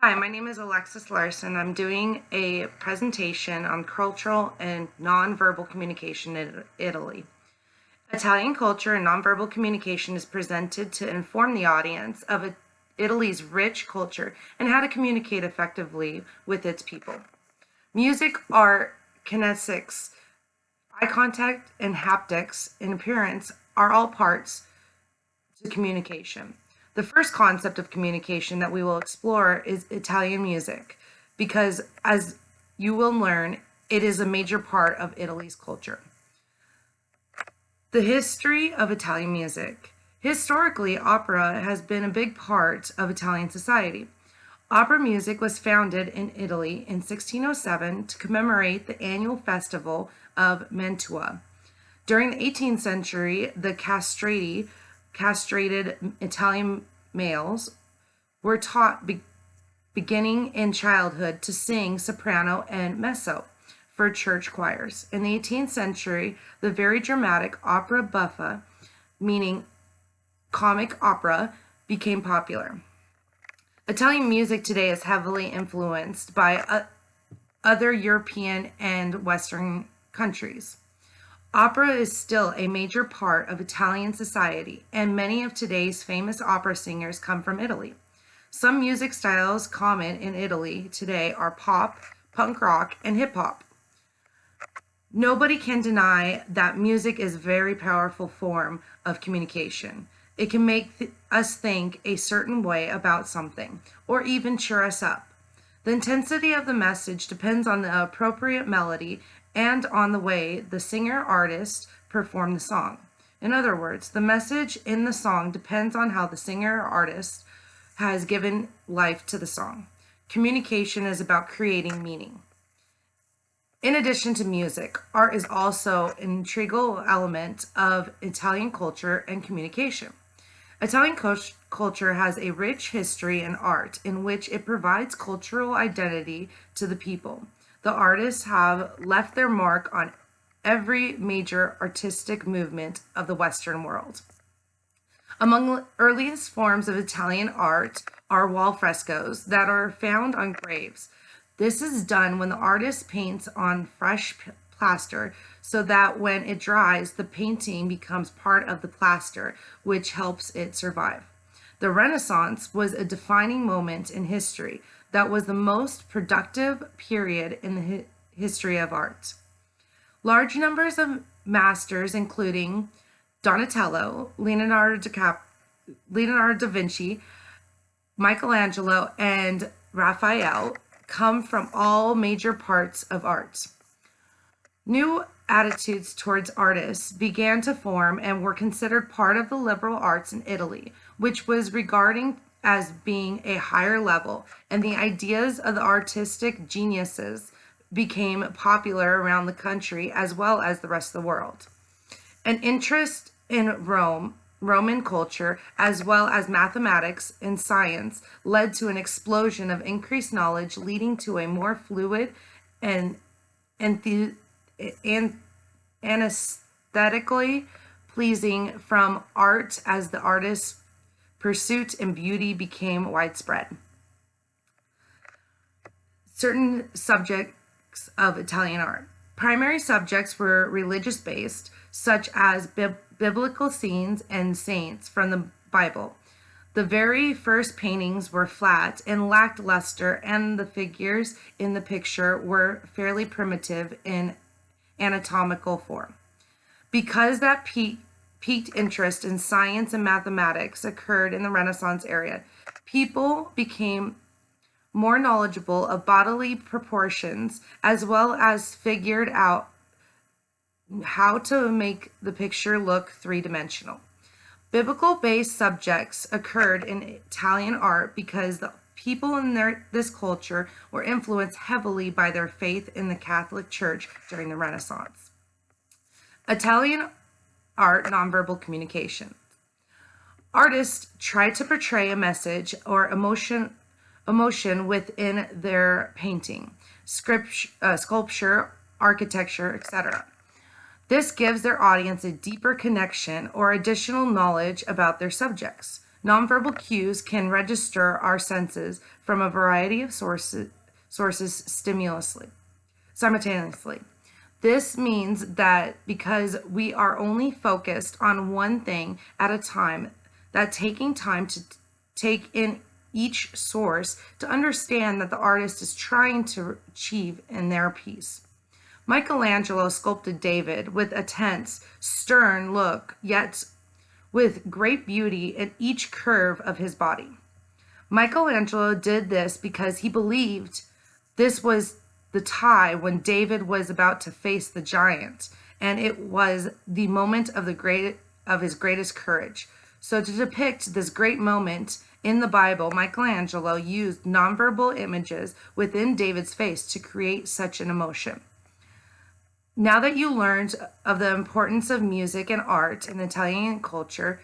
Hi, my name is Alexis Larson. I'm doing a presentation on cultural and nonverbal communication in Italy. Italian culture and nonverbal communication is presented to inform the audience of Italy's rich culture and how to communicate effectively with its people. Music, art, kinesics, eye contact, and haptics in appearance are all parts to communication. The first concept of communication that we will explore is Italian music, because as you will learn, it is a major part of Italy's culture. The history of Italian music. Historically, opera has been a big part of Italian society. Opera music was founded in Italy in 1607 to commemorate the annual festival of Mantua. During the 18th century, the castrated Italian males were taught beginning in childhood to sing soprano and mezzo for church choirs. In the 18th century, the very dramatic opera buffa, meaning comic opera, became popular. Italian music today is heavily influenced by other European and Western countries. Opera is still a major part of Italian society, and many of today's famous opera singers come from Italy. Some music styles common in Italy today are pop, punk rock, and hip hop. Nobody can deny that music is a very powerful form of communication. It can make us think a certain way about something, or even cheer us up. The intensity of the message depends on the appropriate melody and on the way the singer-artist performed the song. In other words, the message in the song depends on how the singer-artist has given life to the song. Communication is about creating meaning. In addition to music, art is also an integral element of Italian culture and communication. Italian culture has a rich history in art in which it provides cultural identity to the people. The artists have left their mark on every major artistic movement of the Western world. Among the earliest forms of Italian art are wall frescoes that are found on graves. This is done when the artist paints on fresh plaster so that when it dries, the painting becomes part of the plaster, which helps it survive. The Renaissance was a defining moment in history that was the most productive period in the history of art. Large numbers of masters, including Donatello, Leonardo da Vinci, Michelangelo, and Raphael, come from all major parts of art. New attitudes towards artists began to form and were considered part of the liberal arts in Italy, which was regarding as being a higher level, and the ideas of the artistic geniuses became popular around the country as well as the rest of the world. An interest in Roman culture, as well as mathematics and science, led to an explosion of increased knowledge, leading to a more fluid and aesthetically pleasing from art as the artist's pursuit and beauty became widespread. Certain subjects of Italian art. Primary subjects were religious based, such as biblical scenes and saints from the Bible. The very first paintings were flat and lacked luster, and the figures in the picture were fairly primitive in anatomical form. Because that piqued interest in science and mathematics occurred in the Renaissance era, people became more knowledgeable of bodily proportions as well as figured out how to make the picture look three-dimensional. Biblical-based subjects occurred in Italian art because the people in this culture were influenced heavily by their faith in the Catholic Church during the Renaissance. Italian art nonverbal communication. Artists try to portray a message or emotion within their painting, sculpture, architecture, etc. This gives their audience a deeper connection or additional knowledge about their subjects. Nonverbal cues can register our senses from a variety of sources simultaneously. This means that because we are only focused on one thing at a time, that taking time to take in each source to understand that the artist is trying to achieve in their piece. Michelangelo sculpted David with a tense, stern look, yet with great beauty in each curve of his body. Michelangelo did this because he believed this was the time when David was about to face the giant, and it was the moment of his greatest courage. So to depict this great moment in the Bible, Michelangelo used nonverbal images within David's face to create such an emotion. Now that you learned of the importance of music and art in Italian culture,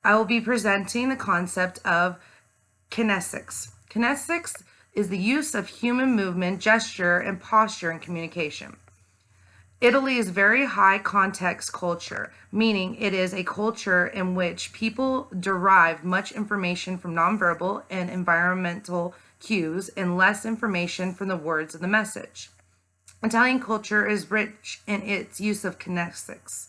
I will be presenting the concept of kinesics. Kinesics is the use of human movement, gesture, and posture in communication. Italy is very high context culture, meaning it is a culture in which people derive much information from nonverbal and environmental cues and less information from the words of the message. Italian culture is rich in its use of kinesics.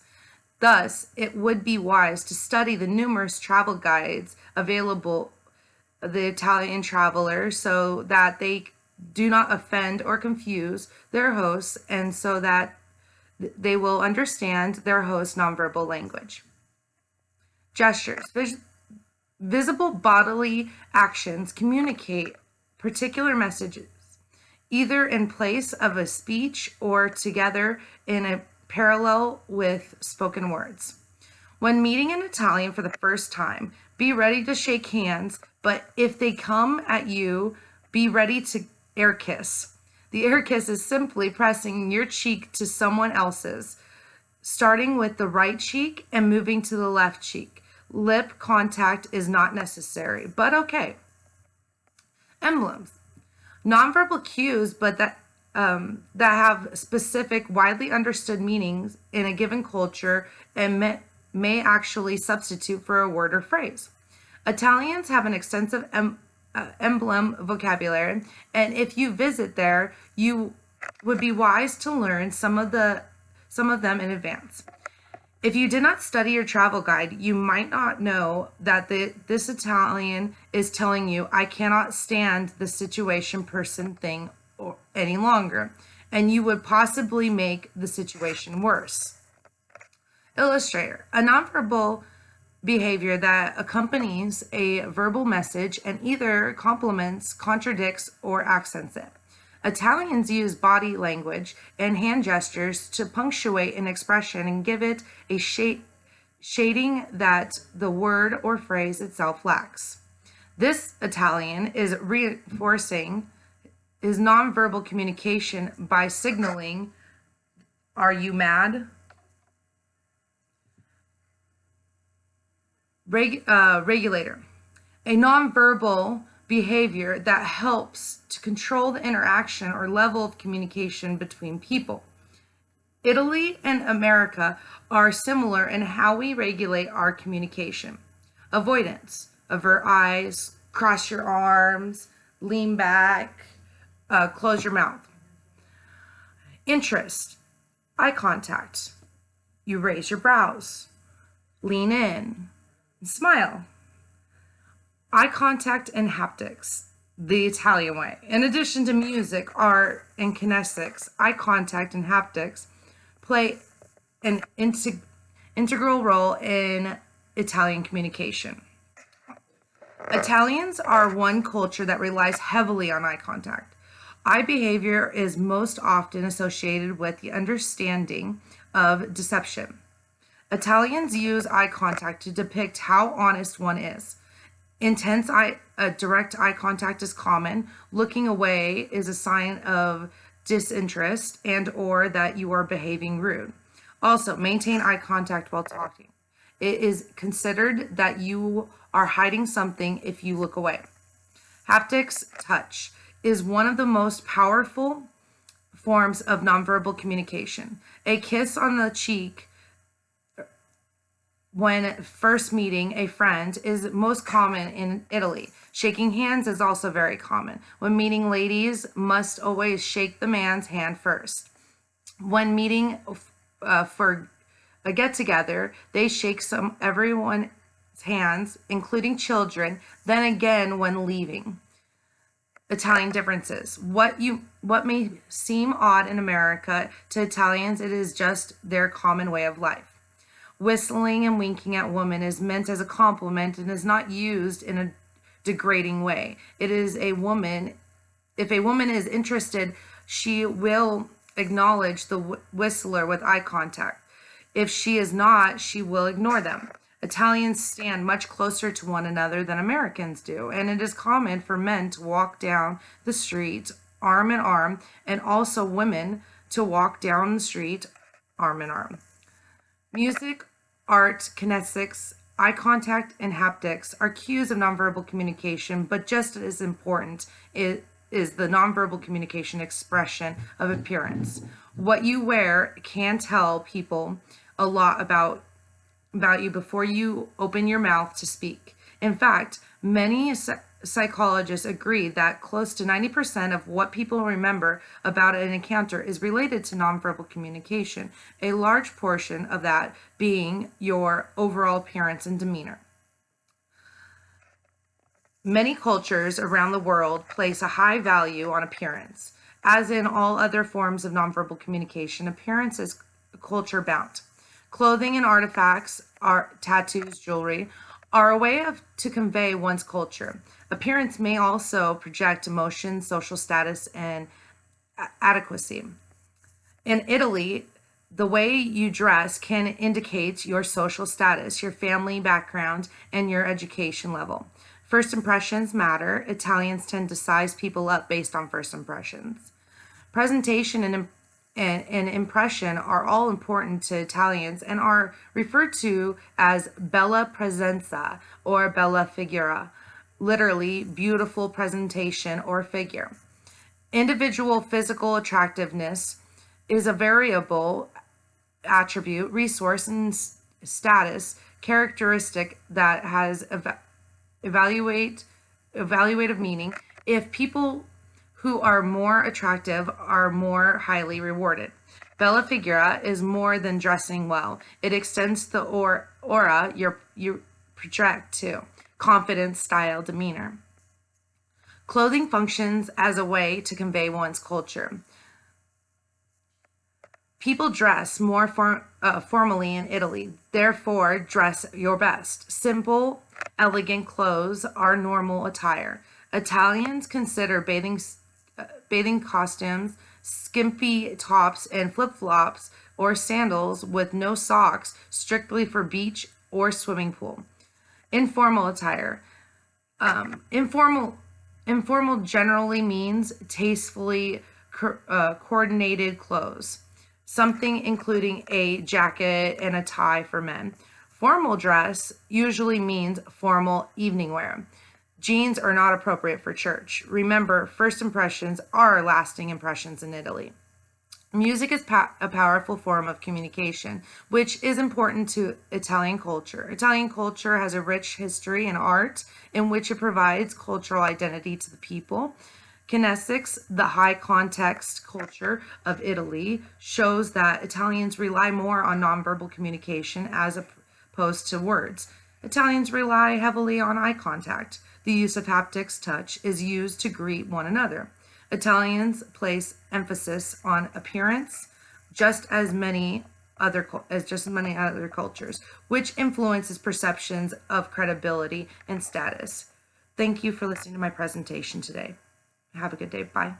Thus, it would be wise to study the numerous travel guides available to the Italian travelers so that they do not offend or confuse their hosts and so that they will understand their host's nonverbal language. Gestures. Visible bodily actions communicate particular messages, either in place of a speech or together in a parallel with spoken words. When meeting an Italian for the first time, be ready to shake hands, but if they come at you, be ready to air kiss. The air kiss is simply pressing your cheek to someone else's, starting with the right cheek and moving to the left cheek. Lip contact is not necessary, but okay. Emblems. Nonverbal cues, but that have specific, widely understood meanings in a given culture and may actually substitute for a word or phrase. Italians have an extensive emblem vocabulary, and if you visit there, you would be wise to learn some of them in advance. If you did not study your travel guide, you might not know that this Italian is telling you, I cannot stand the situation, person, thing any longer, and you would possibly make the situation worse. Illustrator. A nonverbal behavior that accompanies a verbal message and either complements, contradicts, or accents it. Italians use body language and hand gestures to punctuate an expression and give it a shading that the word or phrase itself lacks. This Italian is reinforcing his nonverbal communication by signaling, "Are you mad?" Regulator. A nonverbal behavior that helps to control the interaction or level of communication between people. Italy and America are similar in how we regulate our communication. Avoidance. Avert eyes, cross your arms, lean back, close your mouth. Interest. Eye contact. You raise your brows, lean in, and smile. Eye contact and haptics, the Italian way. In addition to music, art, and kinesics, eye contact and haptics play an integral role in Italian communication. Italians are one culture that relies heavily on eye contact. Eye behavior is most often associated with the understanding of deception. Italians use eye contact to depict how honest one is. Intense direct eye contact is common. Looking away is a sign of disinterest and or that you are behaving rude. Also, maintain eye contact while talking. It is considered that you are hiding something if you look away. Haptics, touch, is one of the most powerful forms of nonverbal communication. A kiss on the cheek when first meeting a friend is most common in Italy. Shaking hands is also very common. When meeting ladies, must always shake the man's hand first. When meeting for a get together, they shake everyone's hands, including children. Then again, when leaving. Italian differences. What may seem odd in America, to Italians it is just their common way of life. Whistling and winking at women is meant as a compliment and is not used in a degrading way. It is a woman, if a woman is interested, she will acknowledge the whistler with eye contact. If she is not, she will ignore them. Italians stand much closer to one another than Americans do, and it is common for men to walk down the street arm in arm, and also women to walk down the street arm in arm. Music, art, kinesics, eye contact, and haptics are cues of nonverbal communication, but just as important is the nonverbal communication expression of appearance. What you wear can tell people a lot about you before you open your mouth to speak. In fact, many psychologists agree that close to 90% of what people remember about an encounter is related to nonverbal communication, a large portion of that being your overall appearance and demeanor. Many cultures around the world place a high value on appearance. As in all other forms of nonverbal communication, appearance is culture bound. Clothing and artifacts, tattoos, jewelry, are a way to convey one's culture. Appearance may also project emotion, social status, and adequacy. In Italy, the way you dress can indicate your social status, your family background, and your education level. First impressions matter. Italians tend to size people up based on first impressions. Presentation and impression are all important to Italians and are referred to as bella presenza or bella figura, literally beautiful presentation or figure. Individual physical attractiveness is a variable attribute, resource, and status characteristic that has evaluative meaning. If people who are more attractive are more highly rewarded. Bella figura is more than dressing well. It extends the aura you project to, confidence, style, demeanor. Clothing functions as a way to convey one's culture. People dress more formally in Italy, therefore dress your best. Simple, elegant clothes are normal attire. Italians consider bathing costumes, skimpy tops, and flip-flops or sandals with no socks strictly for beach or swimming pool. Informal attire. Informal generally means tastefully coordinated clothes, something including a jacket and a tie for men. Formal dress usually means formal evening wear. Jeans are not appropriate for church. Remember, first impressions are lasting impressions in Italy. Music is a powerful form of communication, which is important to Italian culture. Italian culture has a rich history and art in which it provides cultural identity to the people. Kinesics, the high context culture of Italy, shows that Italians rely more on nonverbal communication as opposed to words. Italians rely heavily on eye contact. The use of haptics touch is used to greet one another. Italians place emphasis on appearance just as many other cultures, which influences perceptions of credibility and status. Thank you for listening to my presentation today. Have a good day. Bye.